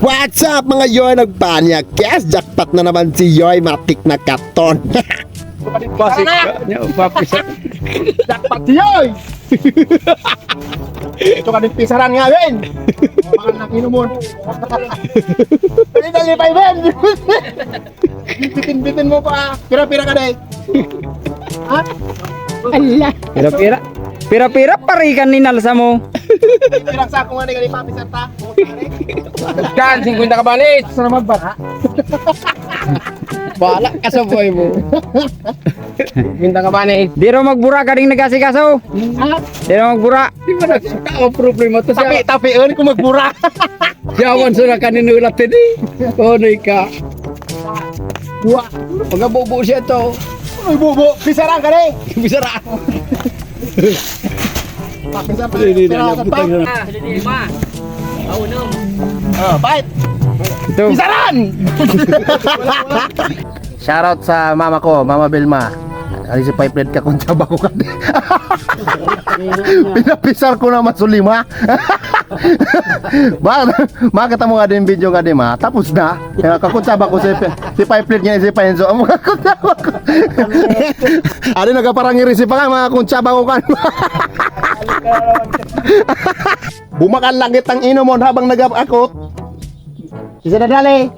What's up mga Yoy? Nagpanya kes, jackpot na naman si Yoy, matik na katon. Pasik niya, papisak. Jackpot si Yoy! Ito ka din pisaran nga, Ben! Bakal nang inumon. Dali, pa, Ben! Bitin-bitin mo pa. Pira-pira ka din. Ha? Allah. Pira-pira. Pira-pira parikan ni nalsa mo. Pirang sako nga ni papisar ta. Kan 50 ka balit. Sa naman ba, ha? Bala ka sa boy mo. 50 ka balit. Di ro magbura ka ding nagasikaso. Ha? Di ro magbura. Di ba nagsuka ang problema to siya. Tapi, ko magbura. Yawan sa kaninulat tadi. Oh, ka. Buwa. Pagabobo siya to. Uy, bubo. Pisaran ka din. Bisara. Papisar pa. Pira ka pa. Bait. Ito. Pisaran! Shoutout sa mama ko, Mama Belma. Ali si pipe ka kung tsaba ko kadi. Pinapisar ko naman sulima. Makita mo nga din video nga din ma. Tapos na. Kakuntsaba ko si pipe niya si Penzo. Amo kakuntsaba ko. Ari nagaparangiri si pa mga kuntsaba ko kan. Bumakan langit ang inomon habang nag-akot. Isa na dali.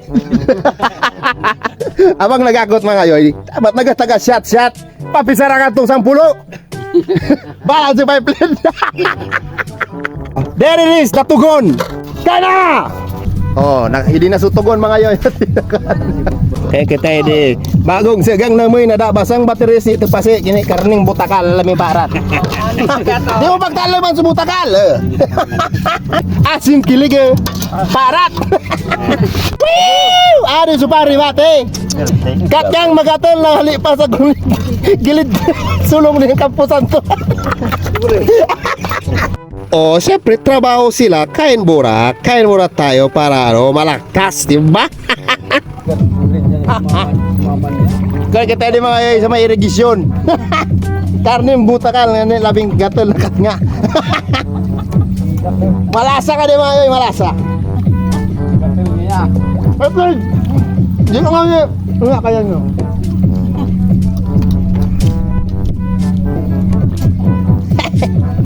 Abang nag-akot mga yoy. Ba't nagataga shot. Papisara ka itong 10. Balang si pipeline. There it is, natugon. Kana! Oh, hindi na sutugon mga yoy. Kaya kita ini bagong segang namoy na basang bateris ito pasi kini karning butakal lami parat. Di mo pagtalo man sa butakal. Asim kilig parat. Ari supari mate. Katyang magatel na hali pa sa gilid sulong ng kampusan to. Oh, siyempre trabaho sila, kain mura tayo para malakas, di ba? Kaya kita di mga sa may irigisyon. Karne butakal nga labing gatol na nga. Malasa ka di mga malasa. Di ko nga kaya nyo.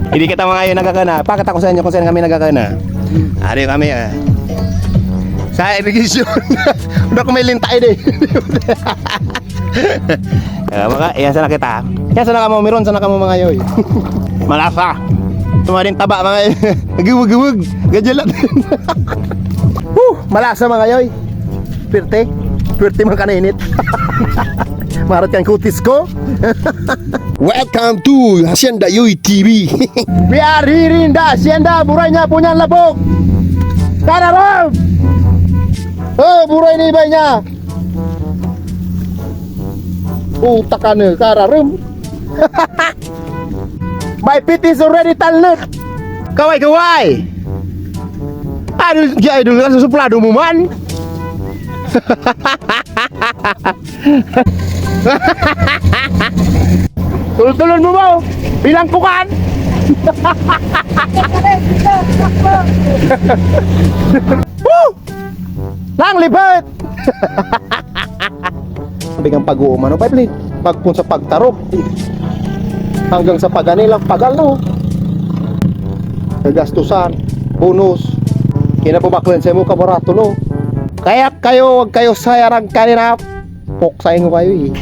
Hindi kita mga nagkakana. Pakita ko sa inyo kung saan kami nagkakana. Ari kami sa irrigation. Udah ko may lintay deh. Maka yan sana kita. Yan sana kamo meron sana kamo mga yoy. Malasa. Tuma din taba mga giwag-giwag. Gajalat. Malasa mga yoy. Pirte man kaninit. Marot kan kutis ko. Welcome to Hacienda Yoy TV. We are here in the Hacienda, buraynya punya labok. Kararom. Oh, buray ni ibanya. Utakan kararom. My pit is already talnut. Kaway. Aduh, jaya dulu kan suplado mo man. Tulun-tulun mo mo. Bilang kukan. Lang libat. Sabi kang pag-uuman, pipeline. Pagpun sa pagtarok. Hanggang sa paganilang pagal no. Kagastusan, bonus. Kinabumaklan sa mo kabarato no. Kaya kayo, wag kayo sayarang kanina. Poksain ko kayo eh.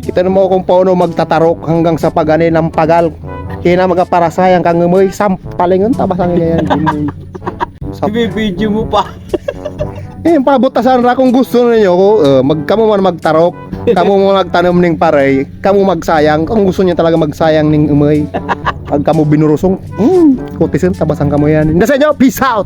Kita na mo kung paano magtatarok hanggang sa pagani ng pagal. Kaya na magaparasayang kang ngamoy. Sampalingon, tabasang yan. Video mo pa. Pabutasan ra kung gusto niyo kamo man magtarok, kamo mo magtanom ning paray, kamo magsayang kung gusto niyo talaga magsayang ning umay. Pag kamo binurusong, kutisin tabasang kamo yan. Nasa inyo, peace out.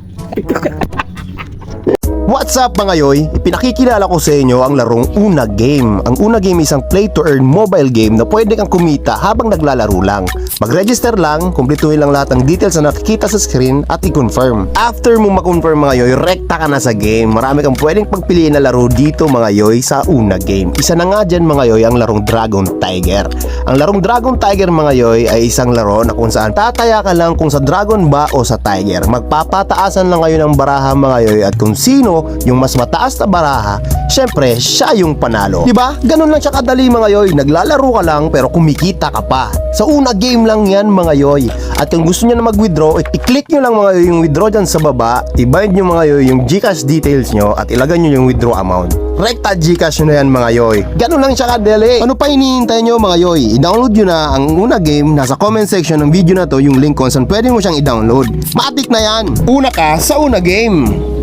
What's up mga yoy? Ipinakikilala ko sa inyo ang larong Una Game. Ang Una Game is isang play-to-earn mobile game na pwede kang kumita habang naglalaro lang. Mag-register lang, kumpletuhin lang lahat ng details na nakikita sa screen at i-confirm. After mo ma-confirm mga yoy, rekta ka na sa game. Marami kang pwedeng pagpiliin na laro dito mga yoy sa Una Game. Isa na nga dyan mga yoy ang larong Dragon Tiger. Ang larong Dragon Tiger mga yoy ay isang laro na kung saan tataya ka lang kung sa dragon ba o sa tiger. Magpapataasan lang kayo ng baraha mga yoy at kung sino yung mas mataas na baraha, syempre siya yung panalo. Diba? Ganun lang siya kadali mga yoy. Naglalaro ka lang pero kumikita ka pa. Sa Una Game lang yan mga yoy. At kung gusto nyo na mag-withdraw, i-click nyo lang mga yoy yung withdraw dyan sa baba, i-bind nyo mga yoy yung Gcash details nyo at ilagay nyo yung withdraw amount. Rekta Gcash nyo na yan mga yoy. Ganun lang siya kadali. Ano pa hinihintay nyo mga yoy? I-download nyo na ang Una Game. Nasa comment section ng video na to yung link kung saan pwede mo siyang i-download. Matik na yan. Una ka sa Una Game.